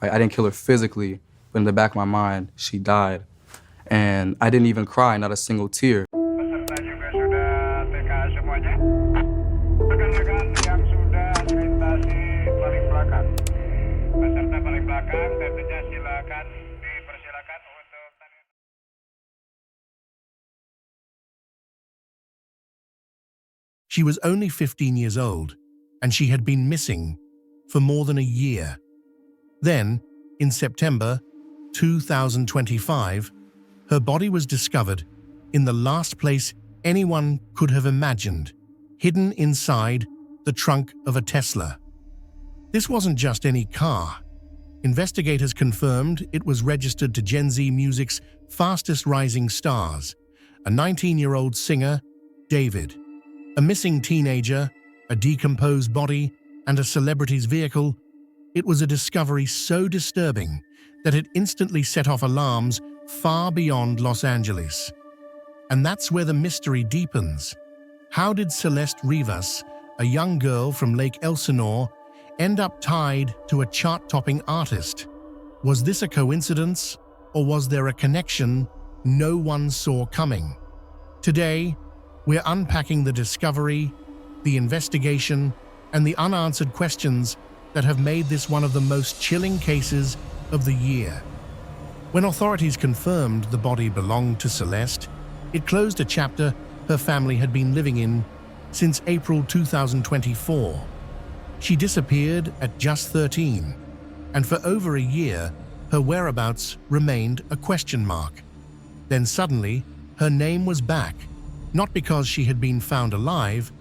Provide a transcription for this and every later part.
Like, I didn't kill her physically, but in the back of my mind, she died. And I didn't even cry, not a single tear. Peserta juga sudah TKA semuanya. Rekan-rekan yang sudah melintasi paling belakang. Peserta paling belakang, tentunya silakan dipersilakan untuk tanya. She was only 15 years old, and she had been missing for more than a year. Then, in September 2025, her body was discovered in the last place anyone could have imagined, hidden inside the trunk of a Tesla. This wasn't just any car. Investigators confirmed it was registered to Gen Z music's fastest rising stars, a 19-year-old singer, David. A missing teenager, a decomposed body, and a celebrity's vehicle. It was a discovery so disturbing that it instantly set off alarms far beyond Los Angeles. And that's where the mystery deepens. How did Celeste Rivas, a young girl from Lake Elsinore, end up tied to a chart-topping artist? Was this a coincidence, or was there a connection no one saw coming? Today, we're unpacking the discovery, the investigation, and the unanswered questions that have made this one of the most chilling cases of the year. When authorities confirmed the body belonged to Celeste, it closed a chapter her family had been living in since April 2024. She disappeared at just 13, and for over a year, her whereabouts remained a question mark. Then suddenly, her name was back, not because she had been found alive,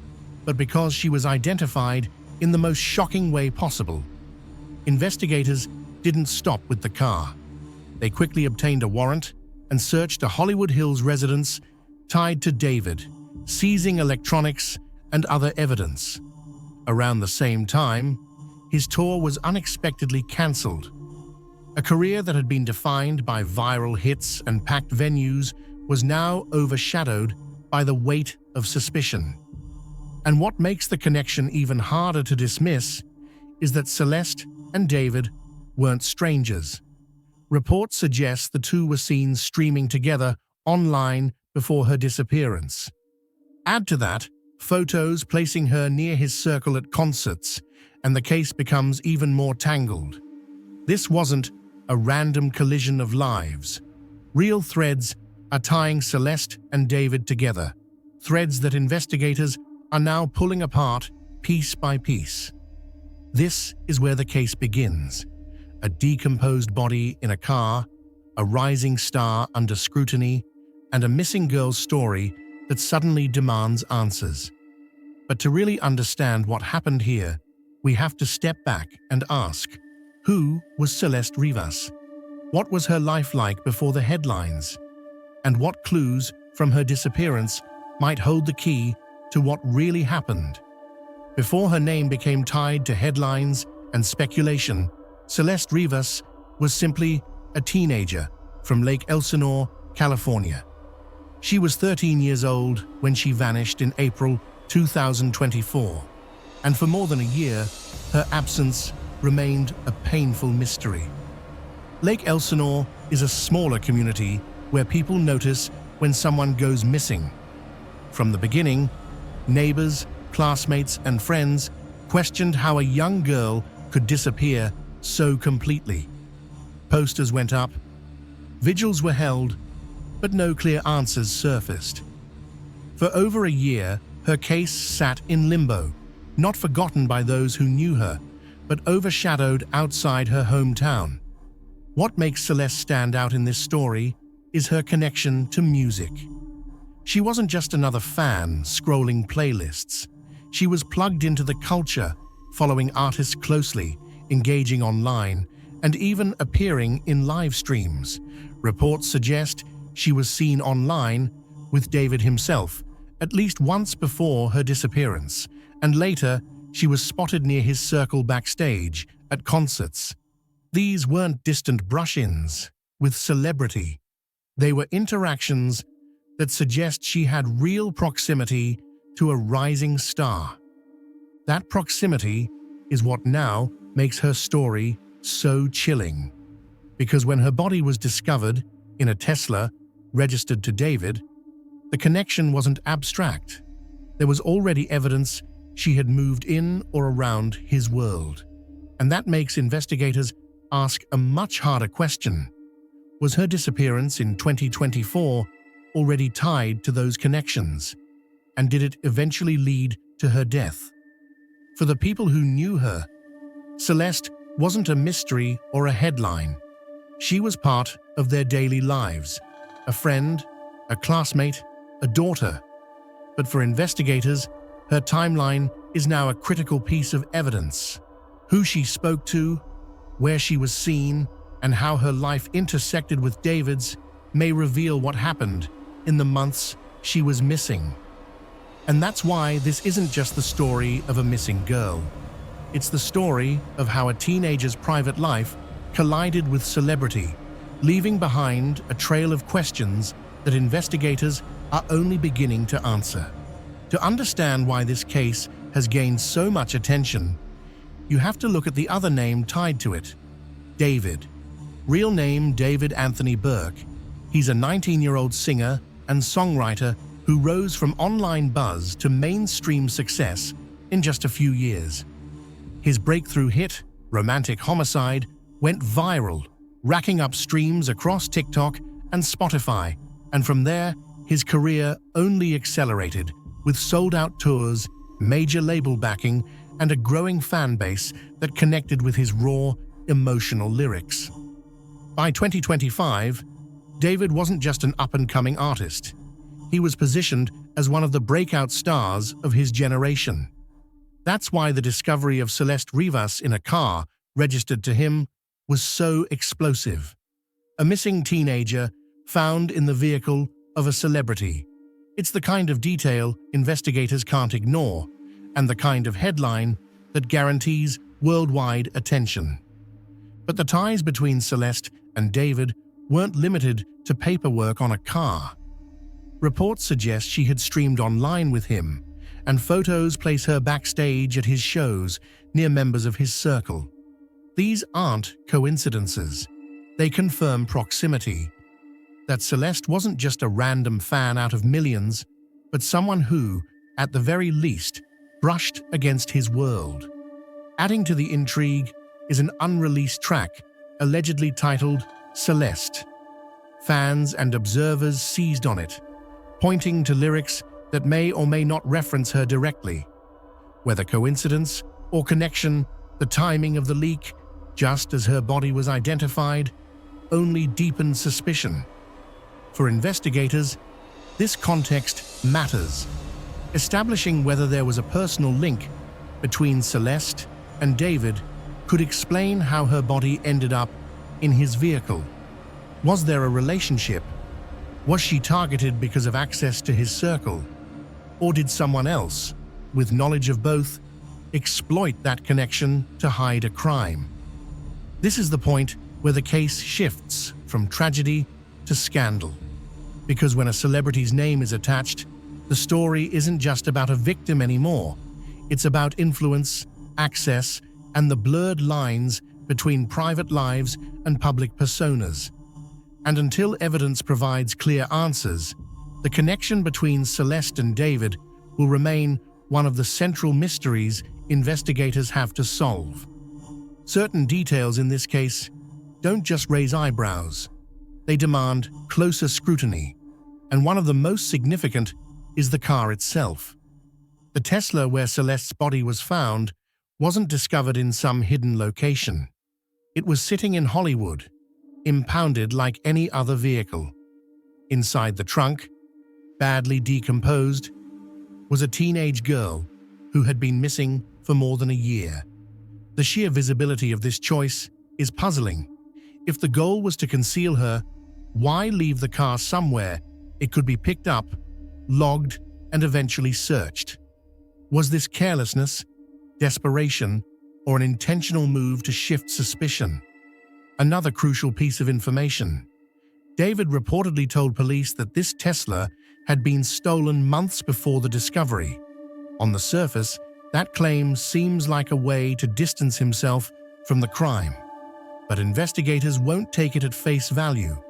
but because she was identified in the most shocking way possible. Investigators didn't stop with the car. They quickly obtained a warrant and searched a Hollywood Hills residence tied to David, seizing electronics and other evidence. Around the same time, his tour was unexpectedly cancelled. A career that had been defined by viral hits and packed venues was now overshadowed by the weight of suspicion. And what makes the connection even harder to dismiss is that Celeste and David weren't strangers. Reports suggest the two were seen streaming together online before her disappearance. Add to that photos placing her near his circle at concerts, and the case becomes even more tangled. This wasn't a random collision of lives. Real threads are tying Celeste and David together, threads that investigators are now pulling apart piece by piece. This is where the case begins. A decomposed body in a car, a rising star under scrutiny, and a missing girl's story that suddenly demands answers. But to really understand what happened here, we have to step back and ask, who was Celeste Rivas? What was her life like before the headlines? And what clues from her disappearance might hold the key to what really happened? Before her name became tied to headlines and speculation, Celeste Rivas was simply a teenager from Lake Elsinore, California. She was 13 years old when she vanished in April 2024, and for more than a year, her absence remained a painful mystery. Lake Elsinore is a smaller community where people notice when someone goes missing. From the beginning, neighbors, classmates, and friends questioned how a young girl could disappear so completely. Posters went up, vigils were held, but no clear answers surfaced. For over a year, her case sat in limbo, not forgotten by those who knew her, but overshadowed outside her hometown. What makes Celeste stand out in this story is her connection to music. She wasn't just another fan scrolling playlists. She was plugged into the culture, following artists closely, engaging online, and even appearing in live streams. Reports suggest she was seen online with David himself at least once before her disappearance, and later she was spotted near his circle backstage at concerts. These weren't distant brush-ins with celebrity. They were interactions that suggest she had real proximity to a rising star. That proximity is what now makes her story so chilling. Because when her body was discovered in a Tesla registered to David, the connection wasn't abstract. There was already evidence she had moved in or around his world. And that makes investigators ask a much harder question. Was her disappearance in 2024 already tied to those connections? And did it eventually lead to her death? For the people who knew her, Celeste wasn't a mystery or a headline. She was part of their daily lives, a friend, a classmate, a daughter. But for investigators, her timeline is now a critical piece of evidence. Who she spoke to, where she was seen, and how her life intersected with David's may reveal what happened in the months she was missing. And that's why this isn't just the story of a missing girl. It's the story of how a teenager's private life collided with celebrity, leaving behind a trail of questions that investigators are only beginning to answer. To understand why this case has gained so much attention, you have to look at the other name tied to it, David. Real name David Anthony Burke. He's a 19-year-old singer and songwriter who rose from online buzz to mainstream success in just a few years. His breakthrough hit, Romantic Homicide, went viral, racking up streams across TikTok and Spotify, and from there, his career only accelerated with sold-out tours, major label backing, and a growing fan base that connected with his raw, emotional lyrics. By 2025, David wasn't just an up-and-coming artist. He was positioned as one of the breakout stars of his generation. That's why the discovery of Celeste Rivas in a car registered to him was so explosive. A missing teenager found in the vehicle of a celebrity. It's the kind of detail investigators can't ignore, and the kind of headline that guarantees worldwide attention. But the ties between Celeste and David weren't limited to paperwork on a car. Reports suggest she had streamed online with him, and photos place her backstage at his shows near members of his circle. These aren't coincidences. They confirm proximity. That Celeste wasn't just a random fan out of millions, but someone who, at the very least, brushed against his world. Adding to the intrigue is an unreleased track, allegedly titled Celeste. Fans and observers seized on it, pointing to lyrics that may or may not reference her directly. Whether coincidence or connection, the timing of the leak, just as her body was identified, only deepened suspicion. For investigators, this context matters, establishing whether there was a personal link between Celeste and David could explain how her body ended up in his vehicle. Was there a relationship? Was she targeted because of access to his circle? Or did someone else, with knowledge of both, exploit that connection to hide a crime? This is the point where the case shifts from tragedy to scandal. Because when a celebrity's name is attached, the story isn't just about a victim anymore. It's about influence, access, and the blurred lines between private lives and public personas. And until evidence provides clear answers, the connection between Celeste and David will remain one of the central mysteries investigators have to solve. Certain details in this case don't just raise eyebrows. They demand closer scrutiny, and one of the most significant is the car itself. The Tesla where Celeste's body was found wasn't discovered in some hidden location. It was sitting in Hollywood, impounded like any other vehicle. Inside the trunk, badly decomposed, was a teenage girl who had been missing for more than a year. The sheer visibility of this choice is puzzling. If the goal was to conceal her, why leave the car somewhere it could be picked up, logged, and eventually searched? Was this carelessness, desperation, or an intentional move to shift suspicion? Another crucial piece of information. David reportedly told police that this Tesla had been stolen months before the discovery. On the surface, that claim seems like a way to distance himself from the crime. But investigators won't take it at face value.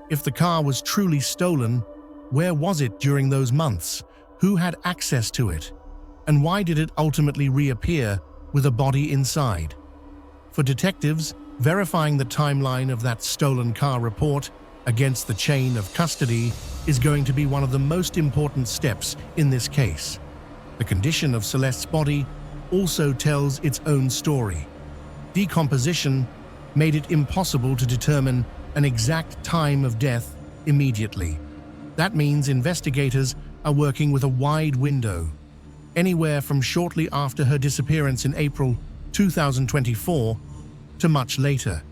If the car was truly stolen, where was it during those months? Who had access to it? And why did it ultimately reappear with a body inside? For detectives, verifying the timeline of that stolen car report against the chain of custody is going to be one of the most important steps in this case. The condition of Celeste's body also tells its own story. Decomposition made it impossible to determine an exact time of death immediately. That means investigators are working with a wide window, anywhere from shortly after her disappearance in April 2024 to much later.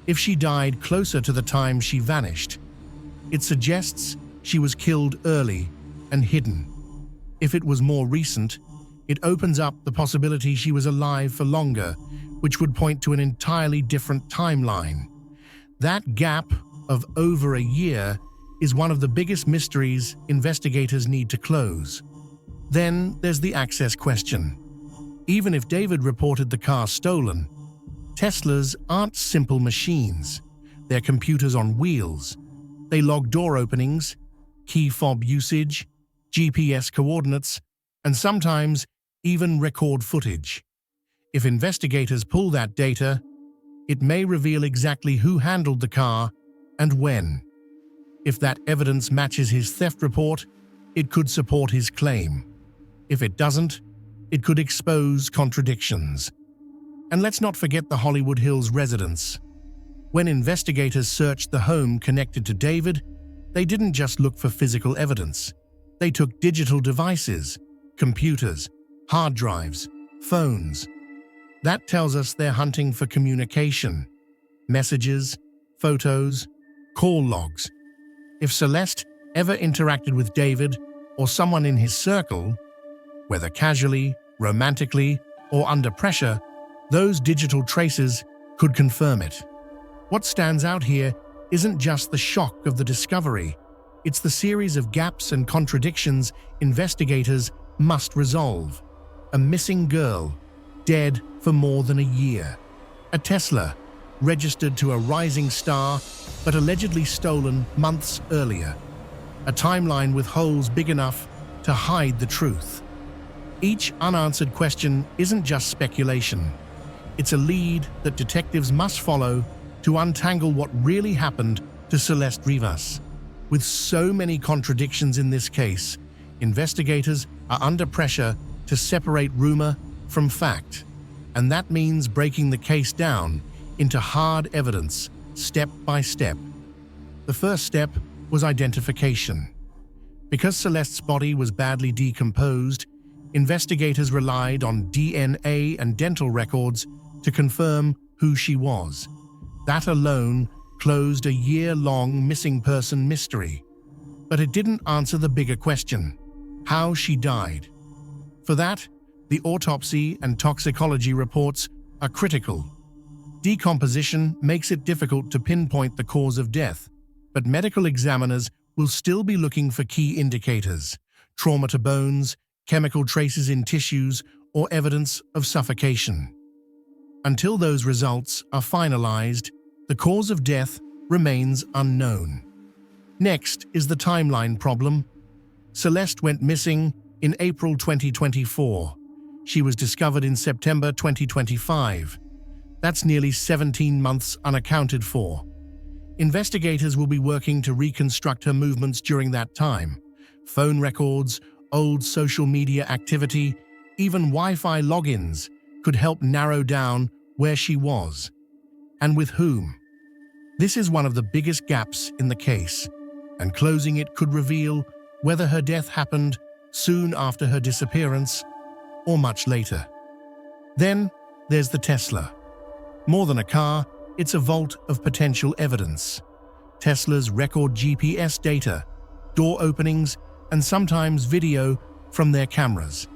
If she died closer to the time she vanished, it suggests she was killed early and hidden. If it was more recent, it opens up the possibility she was alive for longer, which would point to an entirely different timeline. That gap of over a year is one of the biggest mysteries investigators need to close. Then there's the access question. Even if David reported the car stolen, Teslas aren't simple machines. They're computers on wheels. They log door openings, key fob usage, GPS coordinates, and sometimes even record footage. If investigators pull that data, it may reveal exactly who handled the car and when. If that evidence matches his theft report, it could support his claim. If it doesn't, it could expose contradictions. And let's not forget the Hollywood Hills residence. When investigators searched the home connected to David, they didn't just look for physical evidence. They took digital devices, computers, hard drives, phones. That tells us they're hunting for communication, messages, photos, call logs. If Celeste ever interacted with David or someone in his circle, whether casually, romantically, or under pressure, those digital traces could confirm it. What stands out here isn't just the shock of the discovery, it's the series of gaps and contradictions investigators must resolve. A missing girl, dead for more than a year. A Tesla, registered to a rising star, but allegedly stolen months earlier. A timeline with holes big enough to hide the truth. Each unanswered question isn't just speculation. It's a lead that detectives must follow to untangle what really happened to Celeste Rivas. With so many contradictions in this case, investigators are under pressure to separate rumor from fact. And that means breaking the case down into hard evidence, step by step. The first step was identification. Because Celeste's body was badly decomposed, investigators relied on DNA and dental records to confirm who she was. That alone closed a year-long missing person mystery. But it didn't answer the bigger question: how she died. For that, the autopsy and toxicology reports are critical. Decomposition makes it difficult to pinpoint the cause of death, but medical examiners will still be looking for key indicators: trauma to bones, chemical traces in tissues, or evidence of suffocation. Until those results are finalized, the cause of death remains unknown. Next is the timeline problem. Celeste went missing in April 2024. She was discovered in September 2025. That's nearly 17 months unaccounted for. Investigators will be working to reconstruct her movements during that time. Phone records, old social media activity, even Wi-Fi logins could help narrow down where she was and with whom. This is one of the biggest gaps in the case, and closing it could reveal whether her death happened soon after her disappearance or much later. Then there's the Tesla. More than a car, it's a vault of potential evidence. Teslas record GPS data, door openings, and sometimes video from their cameras.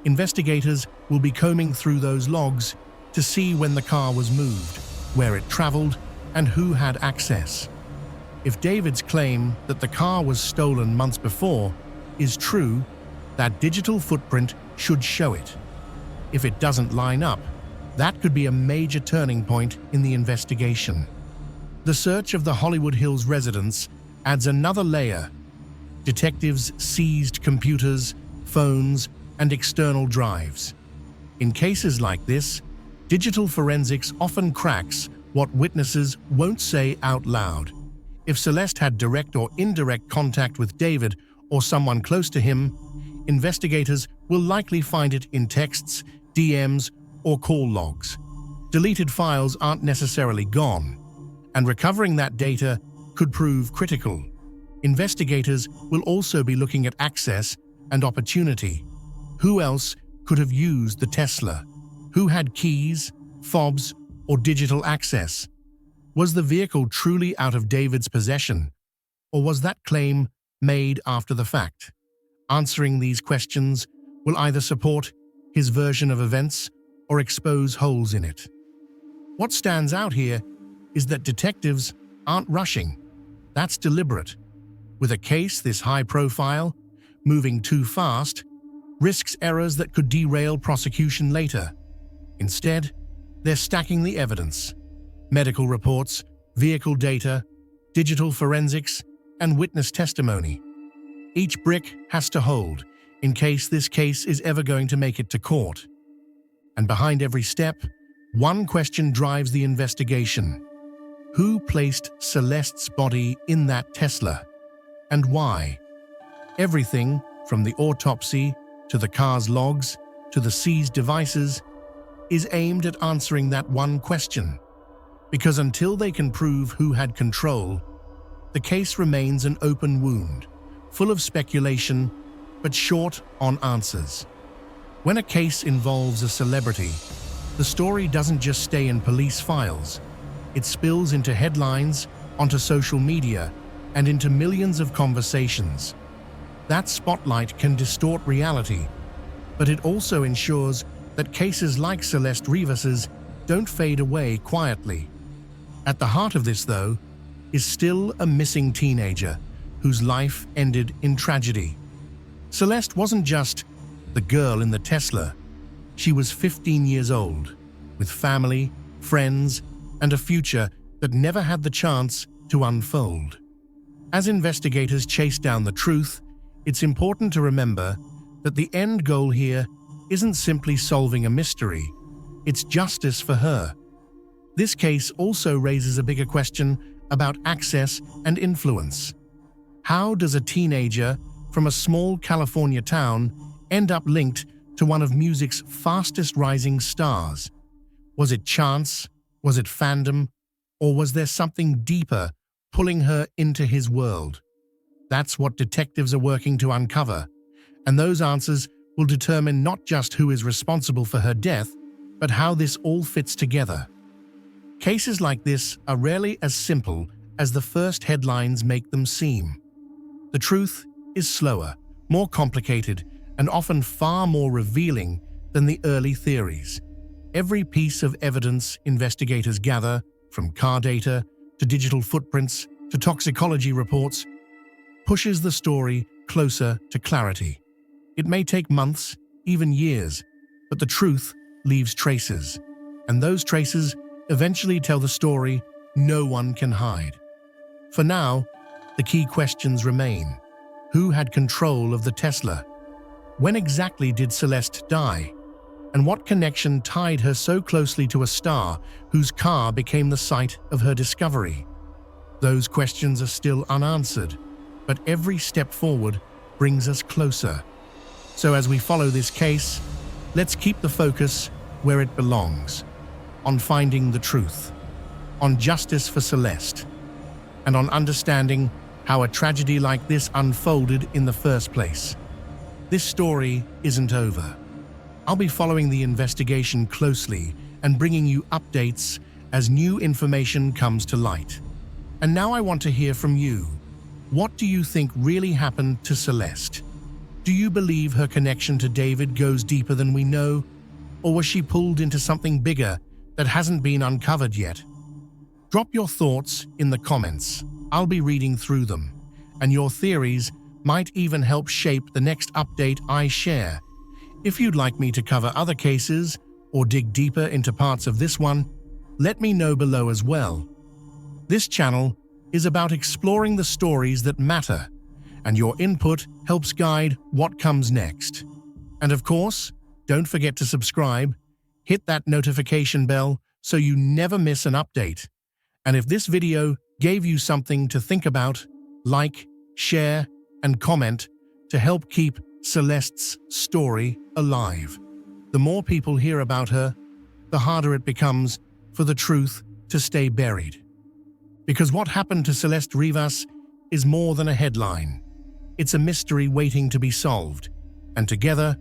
Investigators will be combing through those logs to see when the car was moved, where it traveled, and who had access. If David's claim that the car was stolen months before is true, that digital footprint should show it. If it doesn't line up, That could be a major turning point in the investigation. The search of the Hollywood Hills residence adds another layer. Detectives seized computers, phones, and external drives. In cases like this, digital forensics often cracks what witnesses won't say out loud. If Celeste had direct or indirect contact with David or someone close to him, investigators will likely find it in texts, DMs, or call logs. Deleted files aren't necessarily gone, and recovering that data could prove critical. Investigators will also be looking at access and opportunity. Who else could have used the Tesla? Who had keys, fobs, or digital access? Was the vehicle truly out of David's possession, or was that claim made after the fact? Answering these questions will either support his version of events or expose holes in it. What stands out here is that detectives aren't rushing. That's deliberate. With a case this high profile, moving too fast risks errors that could derail prosecution later. Instead, they're stacking the evidence: medical reports, vehicle data, digital forensics, and witness testimony. Each brick has to hold in case this case is ever going to make it to court. And behind every step, one question drives the investigation. Who placed Celeste's body in that Tesla? And why? Everything from the autopsy to the car's logs to the seized devices is aimed at answering that one question. Because until they can prove who had control, the case remains an open wound, full of speculation, but short on answers. When a case involves a celebrity, the story doesn't just stay in police files. It spills into headlines, onto social media, and into millions of conversations. That spotlight can distort reality, but it also ensures that cases like Celeste Rivas's don't fade away quietly. At the heart of this, though, is still a missing teenager whose life ended in tragedy. Celeste wasn't just the girl in the Tesla. She was 15 years old, with family, friends, and a future that never had the chance to unfold. As investigators chase down the truth, it's important to remember that the end goal here isn't simply solving a mystery, it's justice for her. This case also raises a bigger question about access and influence. How does a teenager from a small California town end up linked to one of music's fastest rising stars? Was it chance? Was it fandom? Or was there something deeper pulling her into his world? That's what detectives are working to uncover, and those answers will determine not just who is responsible for her death, but how this all fits together. Cases like this are rarely as simple as the first headlines make them seem. The truth is slower, more complicated, and often far more revealing than the early theories. Every piece of evidence investigators gather, from car data to digital footprints to toxicology reports, pushes the story closer to clarity. It may take months, even years, but the truth leaves traces, and those traces eventually tell the story no one can hide. For now, the key questions remain. Who had control of the Tesla? When exactly did Celeste die? And what connection tied her so closely to a star whose car became the site of her discovery? Those questions are still unanswered, but every step forward brings us closer. So as we follow this case, let's keep the focus where it belongs, on finding the truth, on justice for Celeste, and on understanding how a tragedy like this unfolded in the first place. This story isn't over. I'll be following the investigation closely and bringing you updates as new information comes to light. And now I want to hear from you. What do you think really happened to Celeste? Do you believe her connection to David goes deeper than we know? Or was she pulled into something bigger that hasn't been uncovered yet? Drop your thoughts in the comments. I'll be reading through them, and your theories might even help shape the next update I share. If you'd like me to cover other cases or dig deeper into parts of this one, let me know below as well. This channel is about exploring the stories that matter, and your input helps guide what comes next. And of course, don't forget to subscribe, hit that notification bell so you never miss an update. And if this video gave you something to think about, like, share, and comment to help keep Celeste's story alive. The more people hear about her, the harder it becomes for the truth to stay buried. Because what happened to Celeste Rivas is more than a headline. It's a mystery waiting to be solved, and together,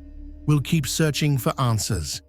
we'll keep searching for answers.